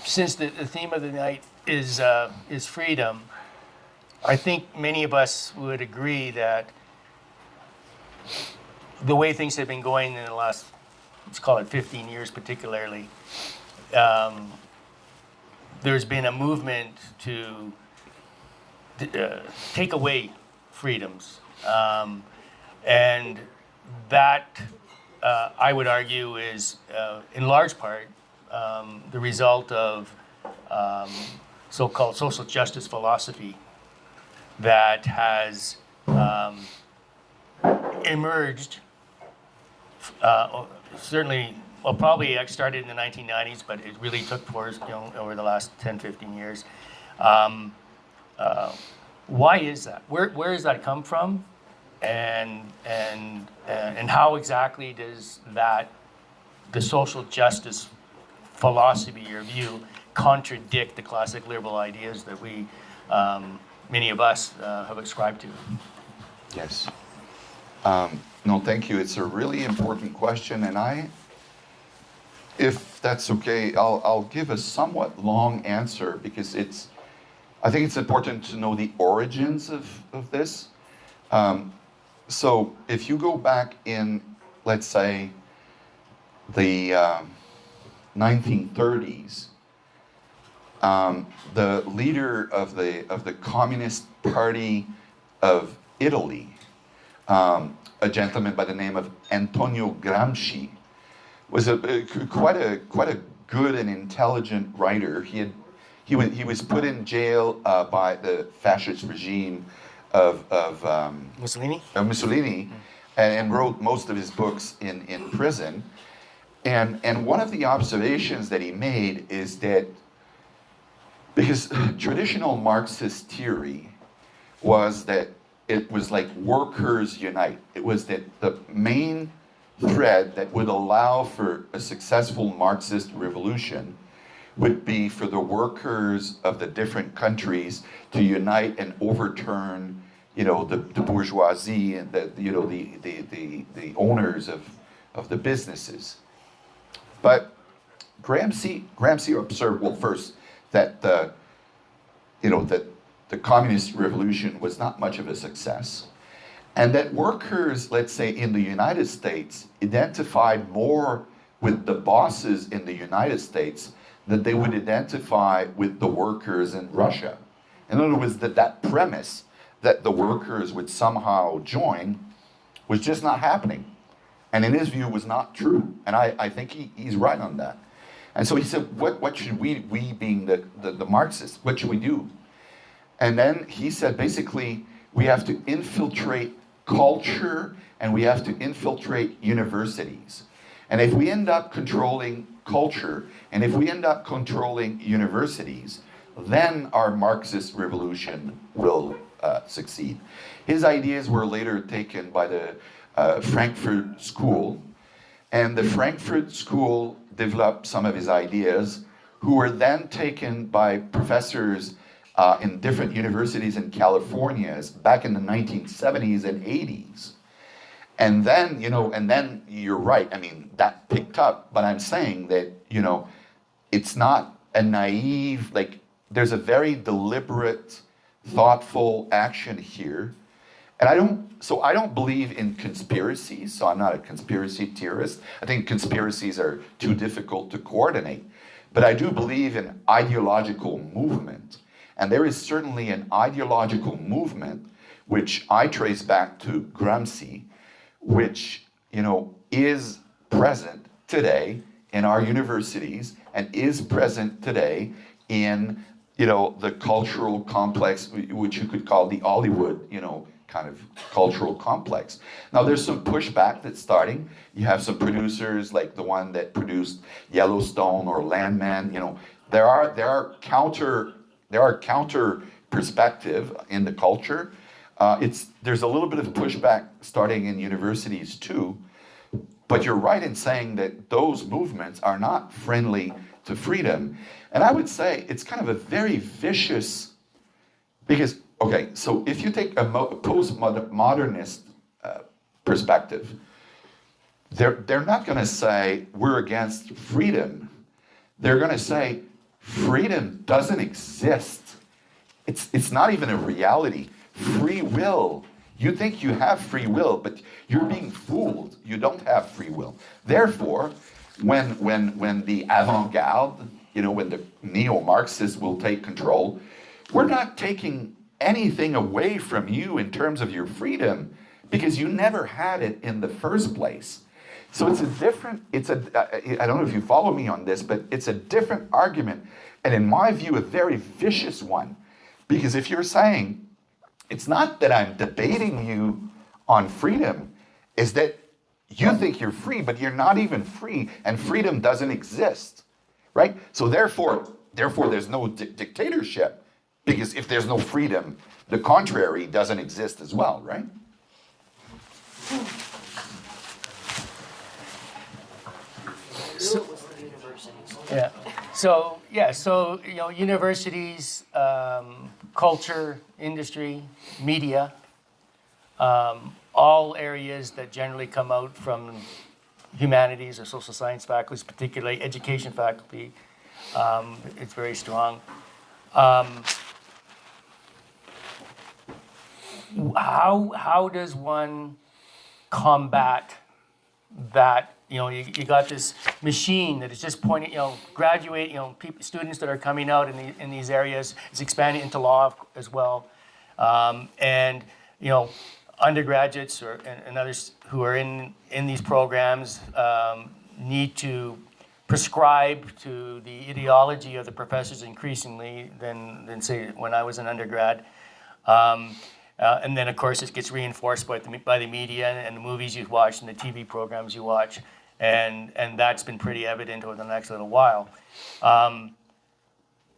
since the theme of the night is freedom, I think many of us would agree that the way things have been going in the last, let's call it 15 years particularly, there's been a movement to take away freedoms. And that, I would argue, is in large part the result of so-called social justice philosophy that has emerged, certainly, well, probably started in the 1990s, but it really took force, over the last 10, 15 years. Why is that? Where does that come from? And how exactly does the social justice philosophy or view contradict the classic liberal ideas that we, many of us, have ascribed to? Yes. No, thank you. It's a really important question, and if that's okay, I'll give a somewhat long answer because I think it's important to know the origins of this. So if you go back in, let's say, the 1930s, the leader of the Communist Party of Italy, a gentleman by the name of Antonio Gramsci, was quite a good and intelligent writer. He was put in jail by the fascist regime of Mussolini, and wrote most of his books in prison. And one of the observations that he made is that because traditional Marxist theory was that it was like workers unite. It was that the main thread that would allow for a successful Marxist revolution would be for the workers of the different countries to unite and overturn, the bourgeoisie and the owners of the businesses. But Gramsci observed, well, first that the communist revolution was not much of a success, and that workers, let's say in the United States, identified more with the bosses in the United States than they would identify with the workers in Russia. In other words, that premise that the workers would somehow join was just not happening. And in his view was not true. And I think he's right on that. And so he said, what should we being the Marxists, what should we do? And then he said, basically, we have to infiltrate culture and we have to infiltrate universities. And if we end up controlling culture and if we end up controlling universities, then our Marxist revolution will succeed. His ideas were later taken by the Frankfurt School, and the Frankfurt School developed some of his ideas, who were then taken by professors in different universities in California back in the 1970s and 80s. And then, you're right, that picked up, but I'm saying that, it's not a naive, there's a very deliberate, thoughtful action here. And I don't believe in conspiracies, so I'm not a conspiracy theorist. I think conspiracies are too difficult to coordinate. But I do believe in ideological movement. And there is certainly an ideological movement which I trace back to Gramsci, which, is present today in our universities and is present today in, the cultural complex, which you could call the Hollywood, kind of cultural complex. Now there's some pushback that's starting. You have some producers like the one that produced Yellowstone or Landman. There are counter perspective in the culture. There's a little bit of pushback starting in universities too. But you're right in saying that those movements are not friendly to freedom. And I would say it's kind of a very vicious, because, okay, so if you take a postmodernist perspective, they're not going to say we're against freedom. They're going to say freedom doesn't exist. It's not even a reality. Free will. You think you have free will, but you're being fooled. You don't have free will. Therefore, when the avant-garde, when the neo-Marxists will take control, we're not taking anything away from you in terms of your freedom because you never had it in the first place. So I don't know if you follow me on this, but it's a different argument, and in my view, a very vicious one. Because if you're saying, it's not that I'm debating you on freedom, is that you think you're free, but you're not even free, and freedom doesn't exist, right? So therefore there's no dictatorship, because if there's no freedom, the contrary doesn't exist as well, right? So universities, culture, industry, media, all areas that generally come out from humanities or social science faculties, particularly education faculty, it's very strong. How does one combat that? You got this machine that is just pointing, graduate, students that are coming out in these areas. It's expanding into law as well, and undergraduates and others who are in these programs need to prescribe to the ideology of the professors increasingly than say when I was an undergrad. And then, of course, it gets reinforced by the media and the movies you watch and the TV programs you watch. And that's been pretty evident over the next little while.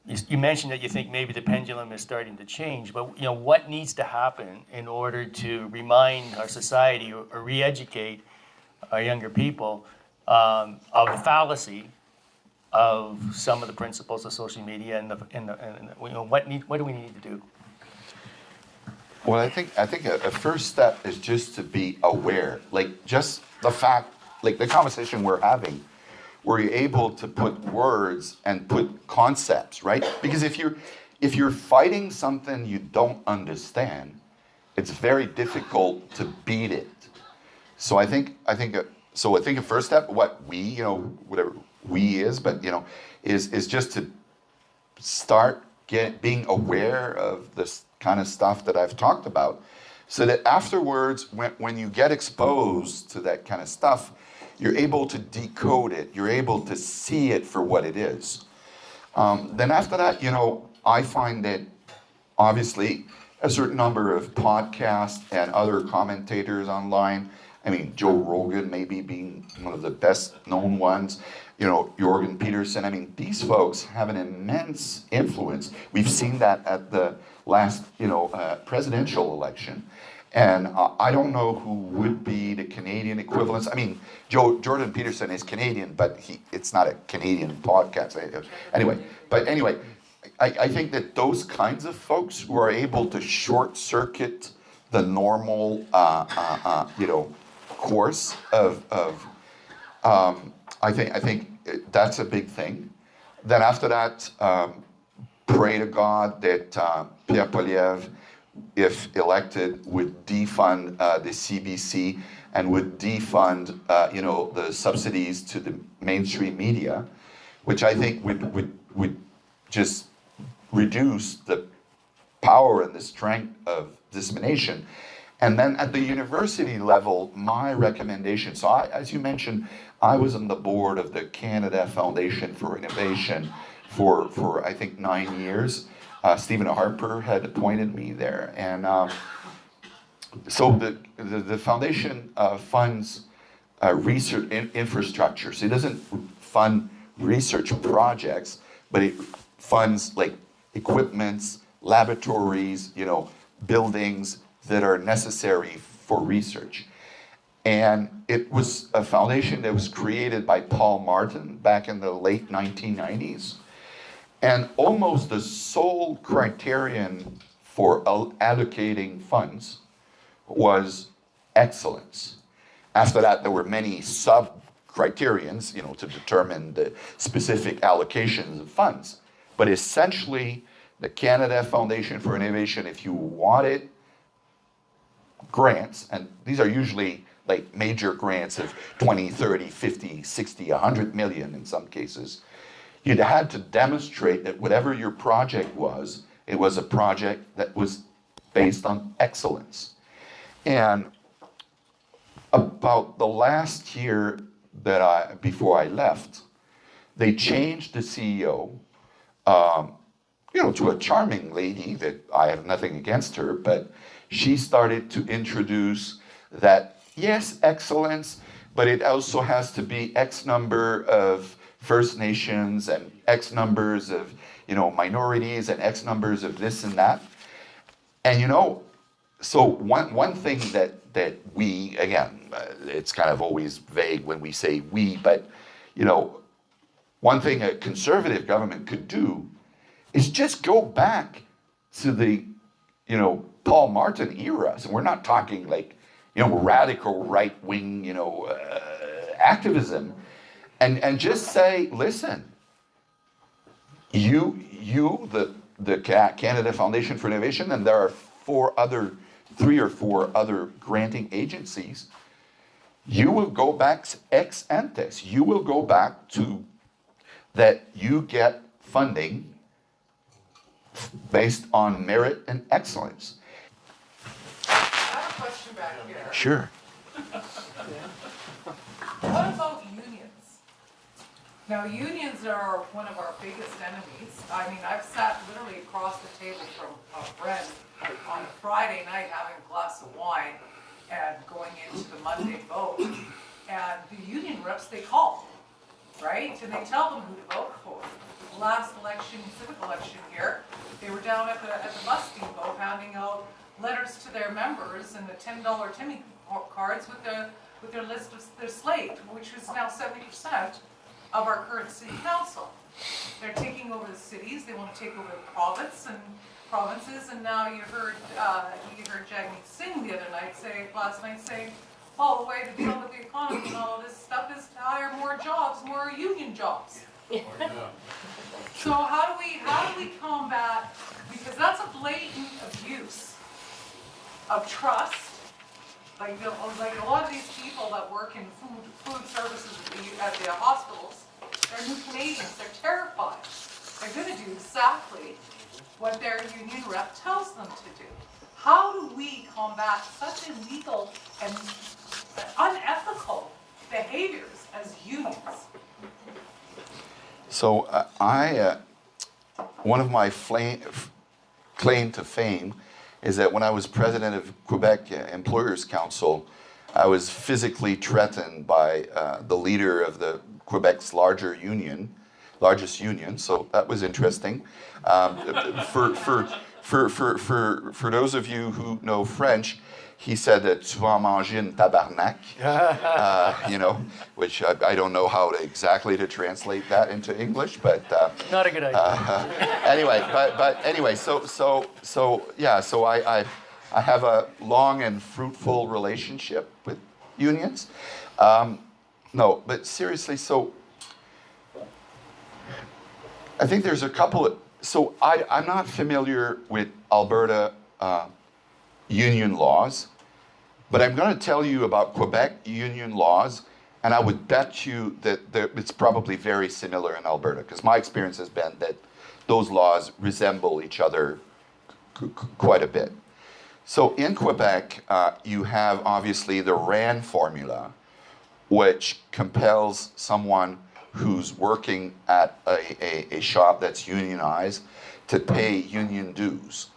You mentioned that you think maybe the pendulum is starting to change, but what needs to happen in order to remind our society or re-educate our younger people of the fallacy of some of the principles of social media and what do we need to do? Well, I think a first step is just to be aware, just the fact, the conversation we're having, where you're able to put words and put concepts, right? Because if you're fighting something you don't understand, it's very difficult to beat it. So I think a first step, what we, whatever we is, but is just to start being aware of this kind of stuff that I've talked about, so that afterwards, when you get exposed to that kind of stuff, you're able to decode it, you're able to see it for what it is. Then after that, I find that obviously a certain number of podcasts and other commentators online, Joe Rogan maybe being one of the best known ones, Jorgen Peterson, these folks have an immense influence. We've seen that at the last, presidential election. And I don't know who would be the Canadian equivalents. Jordan Peterson is Canadian, but it's not a Canadian podcast. Anyway, I think that those kinds of folks who are able to short circuit the normal, course of I think that's a big thing. Then after that, pray to God that Pierre Poilievre, if elected, would defund the CBC and would defund the subsidies to the mainstream media, which I think would just reduce the power and the strength of dissemination. And then at the university level, my recommendation, so as you mentioned, I was on the board of the Canada Foundation for Innovation for I think 9 years. Stephen Harper had appointed me there. And so the foundation funds research infrastructure. So it doesn't fund research projects, but it funds equipments, laboratories, buildings that are necessary for research. And it was a foundation that was created by Paul Martin back in the late 1990s. And almost the sole criterion for allocating funds was excellence. After that, there were many sub-criterions, to determine the specific allocations of funds. But essentially, the Canada Foundation for Innovation, if you wanted grants, and these are usually like major grants of 20, 30, 50, 60, 100 million in some cases, you'd had to demonstrate that whatever your project was, it was a project that was based on excellence. And about the last year before I left, they changed the CEO, to a charming lady that I have nothing against her, but she started to introduce that, yes, excellence, but it also has to be X number of First Nations and X numbers of, minorities and X numbers of this and that. And, so one thing that we, again, it's kind of always vague when we say we, but, one thing a conservative government could do is just go back to the, Paul Martin era. So we're not talking like, radical right-wing, activism, and just say, listen, the Canada Foundation for Innovation, and there are 3 or 4 other granting agencies, you will go back ex ante. You will go back to that you get funding based on merit and excellence. I have a question back here. Sure. What about unions? Now, unions are one of our biggest enemies. I mean, I've sat literally across the table from a friend on a Friday night having a glass of wine and going into the Monday vote. And the union reps, they call, right? And they tell them who to vote for. The last election, civic election here, they were down at the bus depot handing out letters to their members and the $10 Timmy cards with their list of their slate, which is now 70% of our current city council. They're taking over the cities. They want to take over the provinces, and now you heard Jagmeet Singh last night say, well, the way to deal with the economy and all of this stuff is to hire more jobs, more union jobs. So how do we combat, because that's a blatant abuse of trust. Like a lot of these people that work in food services at the hospitals, they're new Canadians, they're terrified. They're gonna do exactly what their union rep tells them to do. How do we combat such illegal and unethical behaviors as unions? So one of my claim to fame is that when I was president of Quebec Employers Council, I was physically threatened by the leader of the Quebec's largest union. So that was interesting. For those of you who know French, he said that tu vas manger une tabarnak, which I don't know how exactly to translate that into English, but Not a good idea. anyway, so I have a long and fruitful relationship with unions. No, but seriously, so I think there's a couple of, so I'm not familiar with Alberta union laws, but I'm going to tell you about Quebec union laws, and I would bet you that it's probably very similar in Alberta, because my experience has been that those laws resemble each other quite a bit. So in Quebec, you have obviously the RAN formula, which compels someone who's working at a shop that's unionized to pay union dues.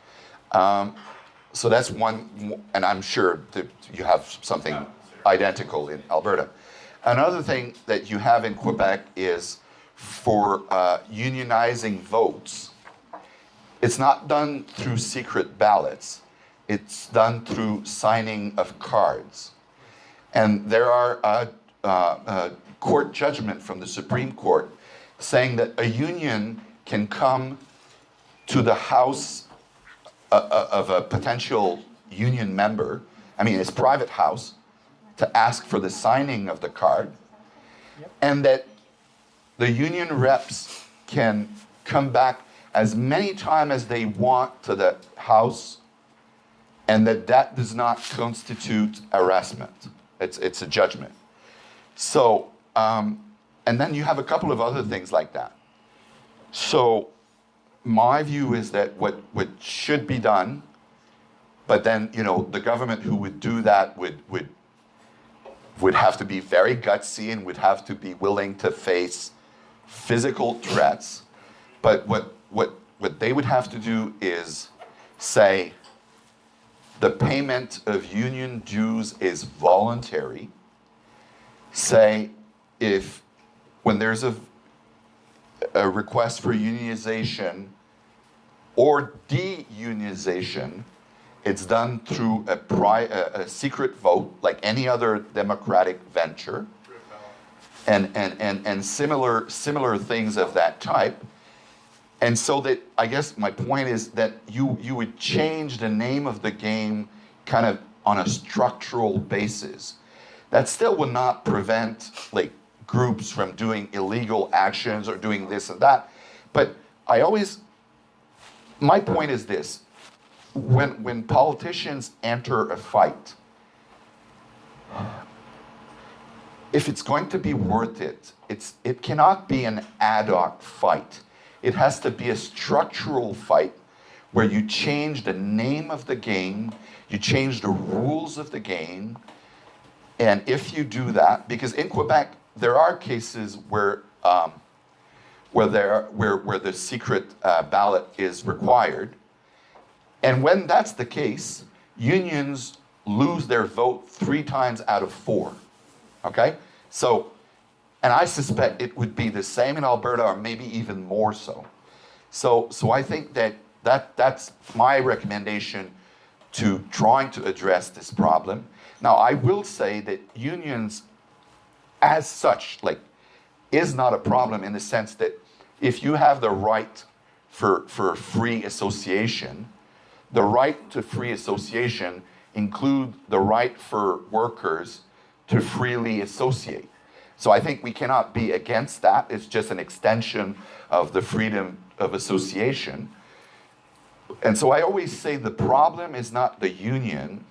So that's one, and I'm sure that you have something identical in Alberta. Another thing that you have in Quebec is for unionizing votes, it's not done through secret ballots. It's done through signing of cards. And there are a court judgment from the Supreme Court saying that a union can come to the house of a potential union member, his private house, to ask for the signing of the card, and that the union reps can come back as many times as they want to the House, and that does not constitute harassment. It's a judgment. So, and then you have a couple of other things like that. So, my view is that what should be done, but then, you know, the government who would do that would have to be very gutsy and would have to be willing to face physical threats. But what they would have to do is say the payment of union dues is voluntary. Say if when there's a request for unionization or de-unionization, it's done through a secret vote, like any other democratic venture, and similar things of that type. And so that, I guess my point is that you would change the name of the game kind of on a structural basis. That still would not prevent like groups from doing illegal actions or doing this and that. But my point is this: when politicians enter a fight, if it's going to be worth it, it cannot be an ad hoc fight. It has to be a structural fight where you change the name of the game, you change the rules of the game. And if you do that, because in Quebec, there are cases where the secret ballot is required. And when that's the case, unions lose their vote 3 times out of 4. Okay? So, and I suspect it would be the same in Alberta, or maybe even more so. So I think that's my recommendation to trying to address this problem. Now, I will say that unions, as such, like, is not a problem in the sense that if you have the right for free association, the right to free association include the right for workers to freely associate. So I think we cannot be against that. It's just an extension of the freedom of association. And so I always say the problem is not the union.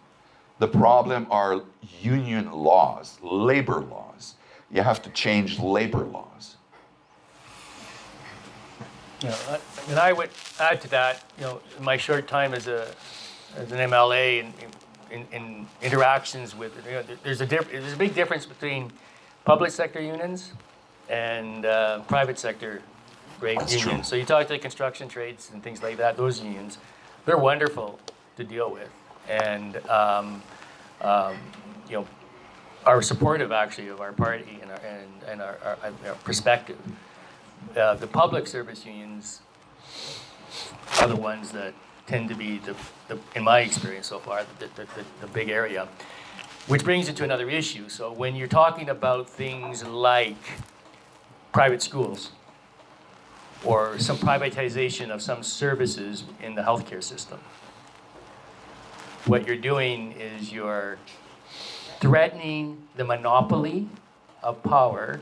The problem are union laws, labor laws. You have to change labor laws. You know, and I would add to that, you know, in my short time as an MLA and in interactions with, you know, there's a big difference between public sector unions and private sector unions. True. So you talk to the construction trades and things like that, those unions, they're wonderful to deal with. And, you know, are supportive actually of our party and our perspective. The public service unions are the ones that tend to be, in my experience so far, the big area. Which brings it to another issue. So when you're talking about things like private schools or some privatization of some services in the healthcare system, what you're doing is you're threatening the monopoly of power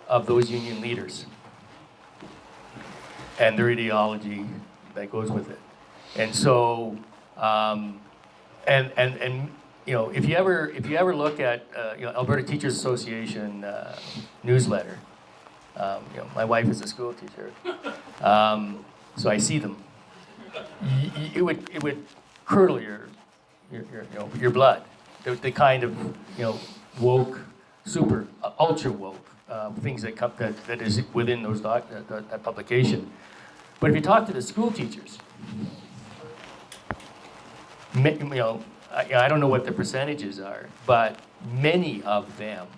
of those union leaders and their ideology that goes with it. And so, and you know, if you ever look at you know, Alberta Teachers Association newsletter, you know, my wife is a school teacher, so I see them. It would curdle your blood. The kind of, you know, woke, super ultra woke things that is within those that publication. But if you talk to the school teachers, you know, I don't know what the percentages are, but many of them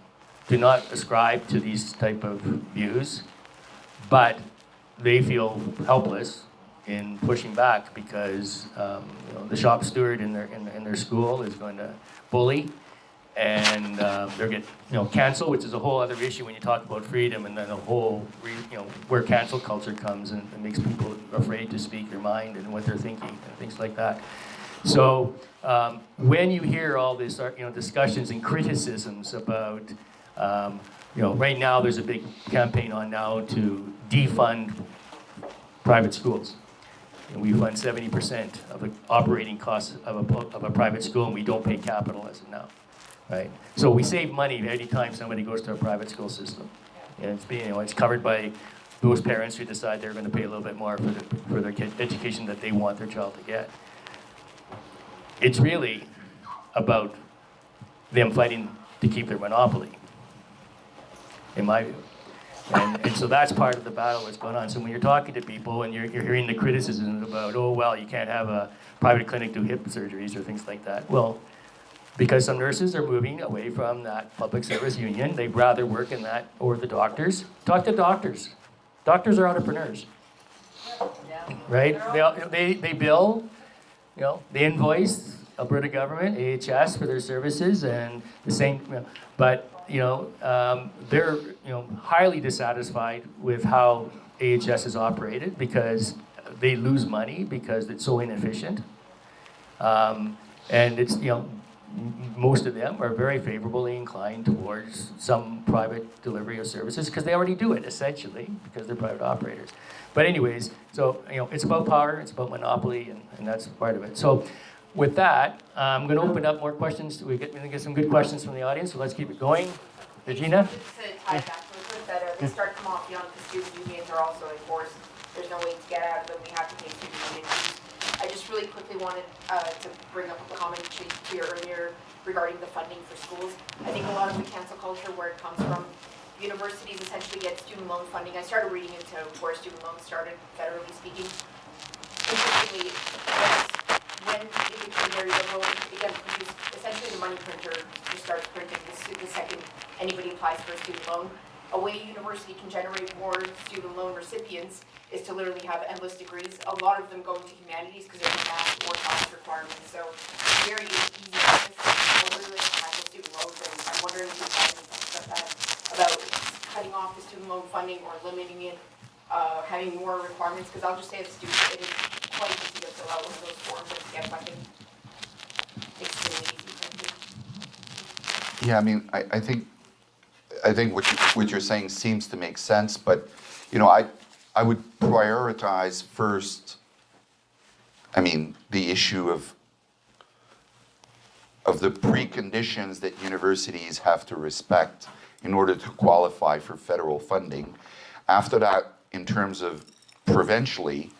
do not ascribe to these type of views, but they feel helpless in pushing back because you know, the shop steward in their school is going to bully, and they're get canceled, which is a whole other issue when you talk about freedom, and then a whole where cancel culture comes and it makes people afraid to speak their mind and what they're thinking and things like that. So when you hear all this discussions and criticisms about right now there's a big campaign on now to defund private schools. And we fund 70% of the operating costs of a private school, and we don't pay capital as of now, right? So we save money every time somebody goes to a private school system. And it's being, it's covered by those parents who decide they're going to pay a little bit more for their kid education that they want their child to get. It's really about them fighting to keep their monopoly, in my view. And so that's part of the battle that's going on. So when you're talking to people and you're hearing the criticisms about, oh, well, you can't have a private clinic do hip surgeries or things like that. Well, because some nurses are moving away from that public service union, they'd rather work in that, or the doctors. Talk to doctors. Doctors are entrepreneurs, right? They bill, they invoice Alberta government, AHS, for their services, and the same, but they're highly dissatisfied with how AHS is operated because they lose money because it's so inefficient, and it's most of them are very favorably inclined towards some private delivery of services because they already do it essentially because they're private operators. But anyways, so it's about power, it's about monopoly, and that's part of it. So with that, I'm going to open up more questions. We're going to get some good questions from the audience, so let's keep it going. Regina? Just to tie back to it, that they start to come off beyond because student unions are also enforced. There's no way to get out of them. We have to pay student union dues. I just really quickly wanted to bring up a comment to you earlier regarding the funding for schools. I think a lot of the cancel culture, where it comes from, universities essentially get student loan funding. I started reading into where student loans started, federally speaking. Interestingly, when it became very liberal, again, because essentially the money printer just starts printing the second anybody applies for a student loan. A way a university can generate more student loan recipients is to literally have endless degrees. A lot of them go into humanities because there's a math or science requirements. So very easy to literally tackle student loans. And I'm wondering if you have any thoughts about cutting off the student loan funding or limiting it, having more requirements. Because I'll just say as a student, it is quite easy to fill out one of those forms and to get funding. Extremely easy. Yeah, I mean, I think what you're saying seems to make sense, but I would prioritize first, the issue of the preconditions that universities have to respect in order to qualify for federal funding. After that, in terms of provincially,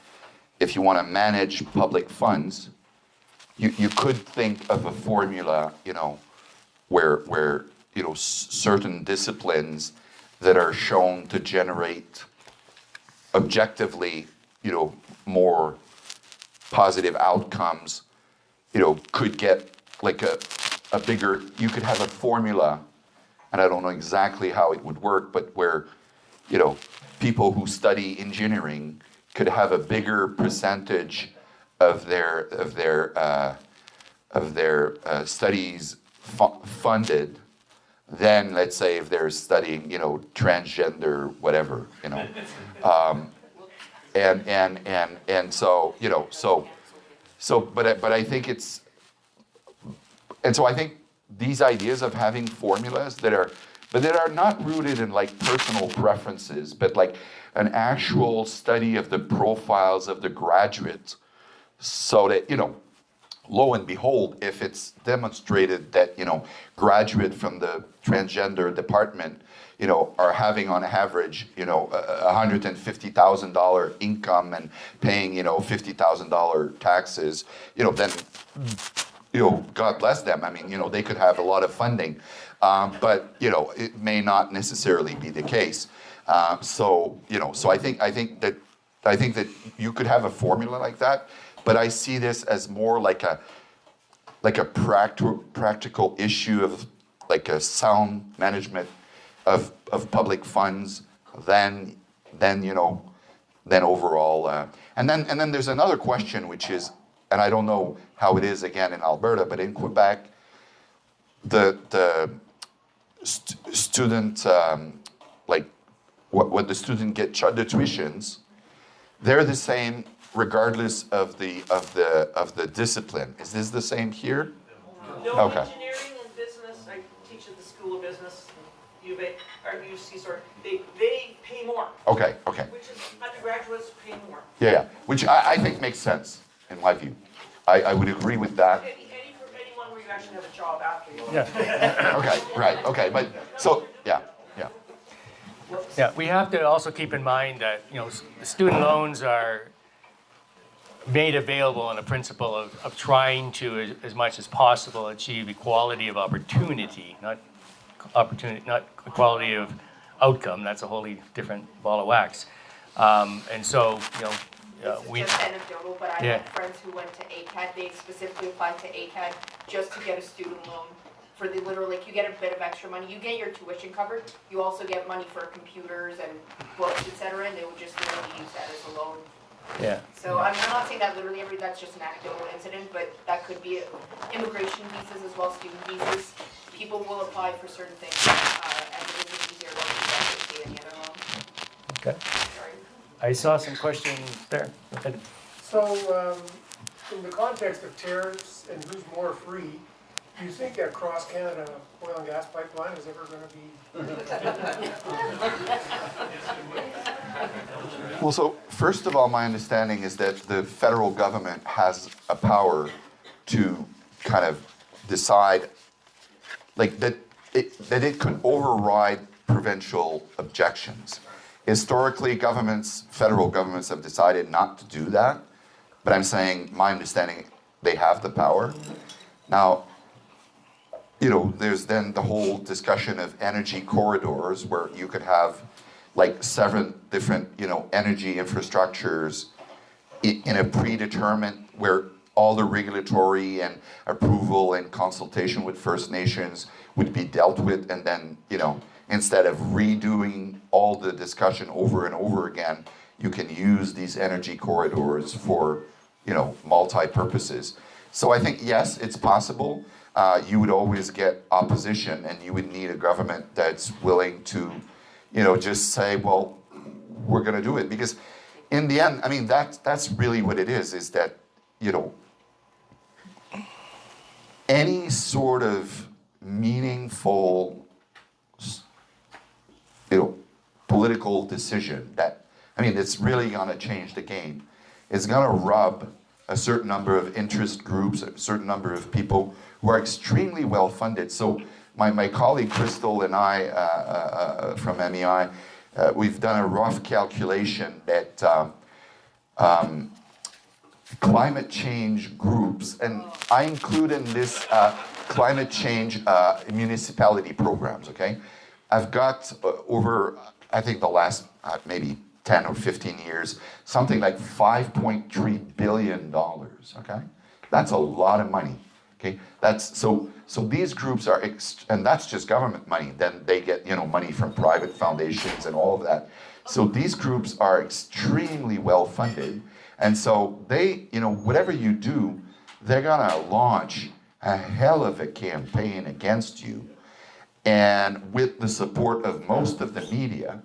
if you want to manage public funds, you could think of a formula, where certain disciplines that are shown to generate objectively, more positive outcomes, could get like a bigger, you could have a formula, and I don't know exactly how it would work, but where, people who study engineering could have a bigger percentage of their studies funded than, let's say, if they're studying, transgender, whatever, and so, but I think it's, and so I think these ideas of having formulas that are not rooted in like personal preferences, but like an actual study of the profiles of the graduates, so that, lo and behold, if it's demonstrated that, graduate from the transgender department, are having on average, $150,000 income and paying, $50,000 taxes, then, God bless them. They could have a lot of funding, but, it may not necessarily be the case. So I think that you could have a formula like that. But I see this as more like a practical issue of like a sound management of public funds than overall. And then there's another question, which is, and I don't know how it is again in Alberta, but in Quebec, the student like what the student get the tuitions, they're the same regardless of the discipline. Is this the same here? No, Okay. engineering and business, I teach at the School of Business, U of A, are UC, sorry, they pay more, Okay. which is undergraduates pay more. Yeah. Which I think makes sense in my view. I would agree with that. Anyone where you actually have a job after you. Yeah. Okay, right, okay, but, so, yeah. Yeah, we have to also keep in mind that, student loans are made available on the principle of trying to, as much as possible, achieve equality of opportunity, not equality of outcome. That's a wholly different ball of wax. And so, we. This is just anecdotal, but I Yeah. had friends who went to ACAD, they specifically applied to ACAD just to get a student loan. For the literal, like, you get a bit of extra money, you get your tuition covered, you also get money for computers and books, etc., and they would just literally use that as a loan. Yeah. So I'm not saying that literally that's just an anecdotal incident, but that could be immigration visas as well, student visas. People will apply for certain things, and it is easier to get any other loan. Okay. Sorry. I saw some questions there. Go ahead. So, in the context of tariffs and who's more free, do you think that cross-Canada oil and gas pipeline is ever gonna be? Well, so, first of all, my understanding is that the federal government has a power to kind of decide, like, that it could override provincial objections. Historically, federal governments have decided not to do that, but I'm saying, my understanding, they have the power. Now, there's then the whole discussion of energy corridors where you could have like 7 different, energy infrastructures in a predetermined, where all the regulatory and approval and consultation with First Nations would be dealt with, and then, instead of redoing all the discussion over and over again, you can use these energy corridors for, multi-purposes. So I think, yes, it's possible. You would always get opposition, and you would need a government that's willing to, just say, well, we're going to do it. Because in the end, I mean, that's really what it is that, any sort of meaningful, political decision it's really going to change the game. It's going to rub a certain number of interest groups, a certain number of people who are extremely well funded. So my colleague Crystal and I from MEI, we've done a rough calculation that climate change groups, and I include in this climate change municipality programs, okay? I've got over, I think the last maybe 10 or 15 years, something like $5.3 billion, okay? That's a lot of money, okay? So these groups are, and that's just government money. Then they get, money from private foundations and all of that. So these groups are extremely well funded. And so they, whatever you do, they're gonna launch a hell of a campaign against you, and with the support of most of the media.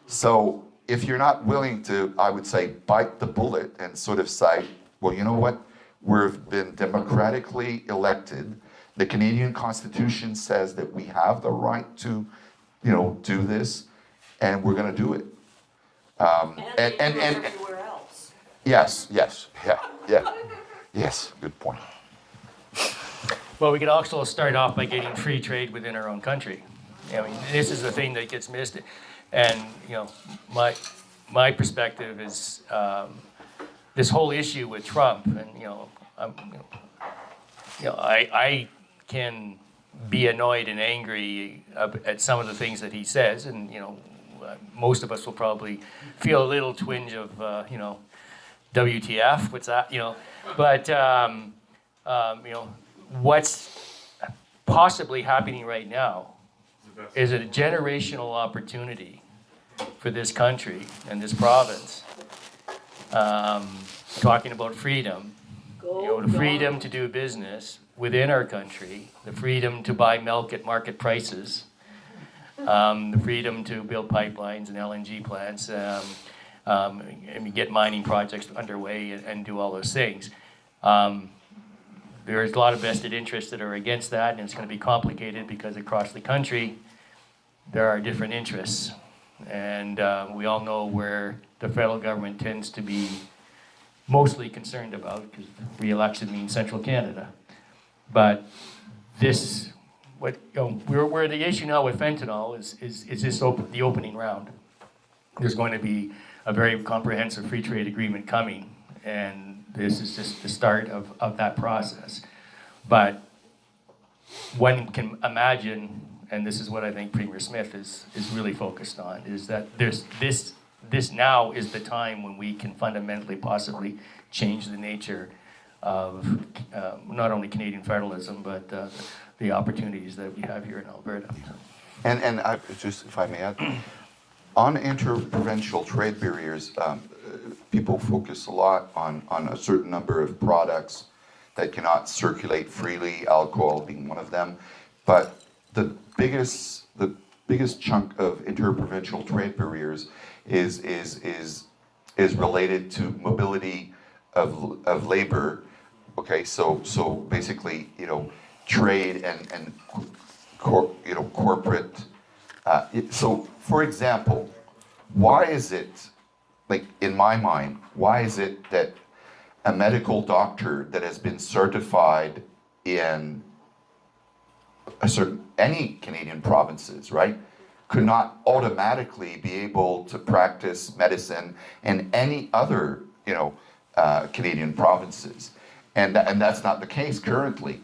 So if you're not willing to, I would say, bite the bullet and sort of say, well, you know what? We've been democratically elected. The Canadian Constitution says that we have the right to, do this, and we're going to do it. And everywhere else. Yes, good point. Well, we could also start off by getting free trade within our own country. This is the thing that gets missed. And, my perspective is this whole issue with Trump, and, I can be annoyed and angry at some of the things that he says, and, most of us will probably feel a little twinge of, WTF, what's that, but, what's possibly happening right now is a generational opportunity for this country and this province. Talking about freedom, the freedom to do business within our country, the freedom to buy milk at market prices, the freedom to build pipelines and LNG plants, and get mining projects underway and do all those things. There's a lot of vested interests that are against that, and it's going to be complicated because across the country, there are different interests. And we all know where the federal government tends to be mostly concerned about, because re-election means Central Canada. But this, where the issue now with fentanyl is this the opening round. There's going to be a very comprehensive free trade agreement coming, and this is just the start of that process. But one can imagine, and this is what I think Premier Smith is really focused on, is that this now is the time when we can fundamentally possibly change the nature of not only Canadian federalism, but the opportunities that we have here in Alberta. And I, just, if I may add, on interprovincial trade barriers, people focus a lot on a certain number of products that cannot circulate freely, alcohol being one of them. But the biggest chunk of interprovincial trade barriers is related to mobility of labor. Okay, so basically, trade and corporate. So, for example, why is it, like in my mind, why is it that a medical doctor that has been certified in any Canadian provinces, right, could not automatically be able to practice medicine in any other, Canadian provinces, and that's not the case currently.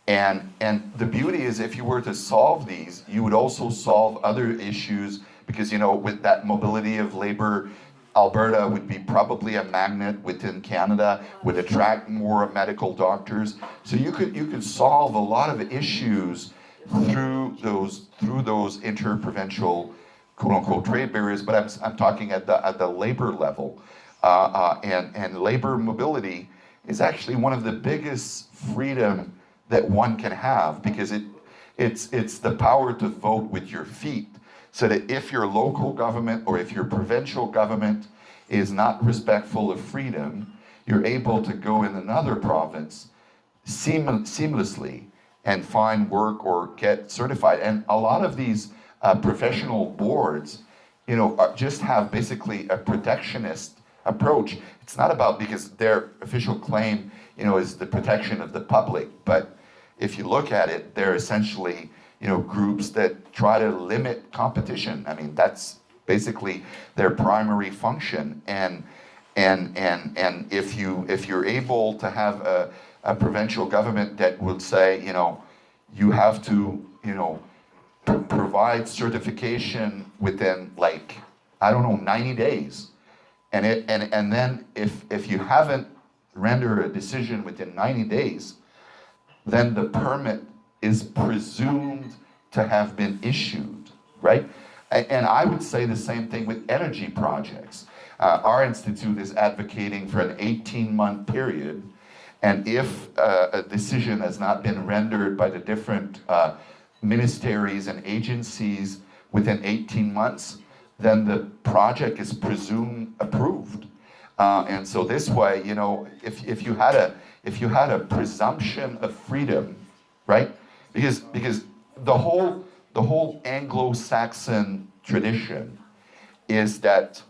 And the beauty is, if you were to solve these, you would also solve other issues, because with that mobility of labor, Alberta would be probably a magnet within Canada, would attract more medical doctors. So you could solve a lot of issues through those interprovincial quote unquote trade barriers. But I'm talking at the labor level, and labor mobility is actually one of the biggest freedom that one can have, because it's the power to vote with your feet. So that if your local government or if your provincial government is not respectful of freedom, you're able to go in another province seamlessly and find work or get certified. And a lot of these professional boards, just have basically a protectionist approach. It's not about, because their official claim, is the protection of the public. But if you look at it, they're essentially groups that try to limit competition. I mean, that's basically their primary function. And if you're able to have a provincial government that would say, you have to, provide certification within 90 days, and then if you haven't rendered a decision within 90 days, then the permit is presumed to have been issued, right? And I would say the same thing with energy projects. Our institute is advocating for an 18-month period, and if a decision has not been rendered by the different ministries and agencies within 18 months, then the project is presumed approved. And so this way, if you had a presumption of freedom, right? Because the whole Anglo-Saxon tradition is that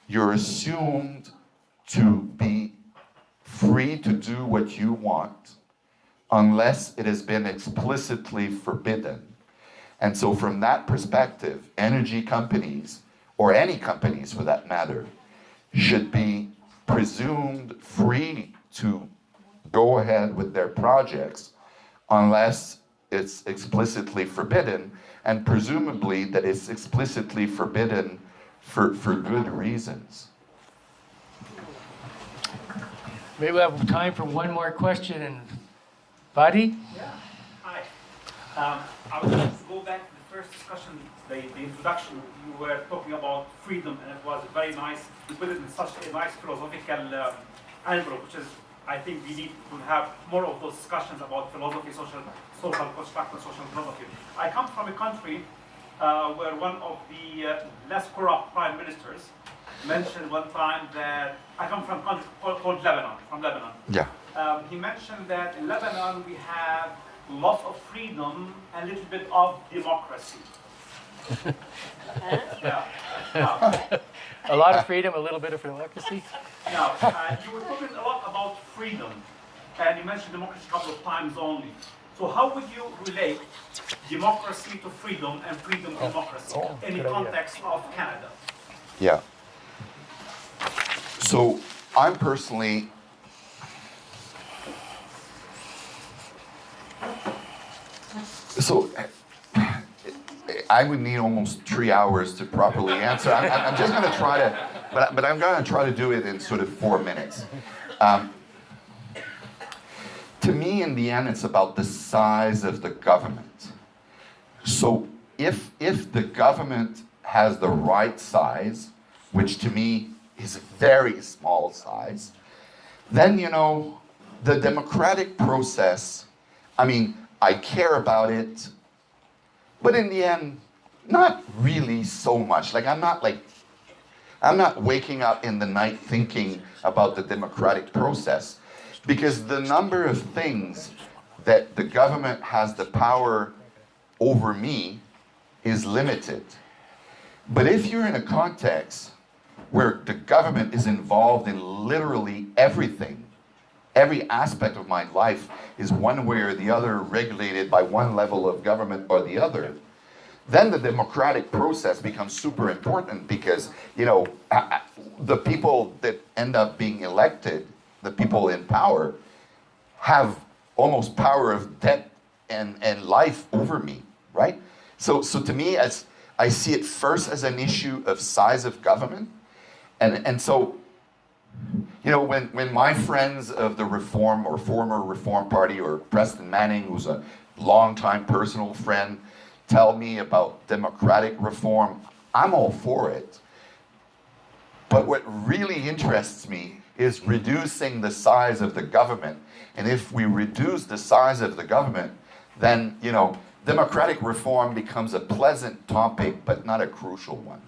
you're assumed to be free to do what you want unless it has been explicitly forbidden. And so from that perspective, energy companies, or any companies for that matter, should be presumed free to go ahead with their projects unless it's explicitly forbidden, and presumably that it's explicitly forbidden for good reasons. Maybe we have time for one more question. And Fadi? Yeah. Hi. I would like to go back to the first discussion, the introduction. You were talking about freedom, and it was very nice. You put it in such a nice philosophical angle, which is, I think we need to have more of those discussions about philosophy, social construct, and social philosophy. I come from a country where one of the less corrupt prime ministers mentioned one time that, I come from a country called Lebanon, Yeah. He mentioned that in Lebanon we have lots of freedom and a little bit of democracy. Yeah. Now, A lot of freedom, a little bit of democracy. now, you were talking a lot about freedom, and you mentioned democracy a couple of times only. So how would you relate democracy to freedom and freedom to democracy in the good idea. context of Canada? Yeah. So I'm personally, so I would need almost 3 hours to properly answer. I'm just going to try to, but I'm going to try to do it in sort of 4 minutes. To me, in the end, it's about the size of the government. So if the government has the right size, which to me is a very small size, then, you know, the democratic process, I mean, I care about it, but in the end, not really so much. Like, I'm not waking up in the night thinking about the democratic process, because the number of things that the government has the power over me is limited. But if you're in a context where the government is involved in literally everything, every aspect of my life is one way or the other regulated by one level of government or the other, then the democratic process becomes super important, because, you know, the people that end up being elected, the people in power, have almost power of death and life over me, right? So to me, as I see it first as an issue of size of government, and so, you know, when my friends of the Reform or former Reform Party, or Preston Manning, who's a longtime personal friend, tell me about democratic reform, I'm all for it. But what really interests me is reducing the size of the government. And if we reduce the size of the government, then, you know, democratic reform becomes a pleasant topic, but not a crucial one.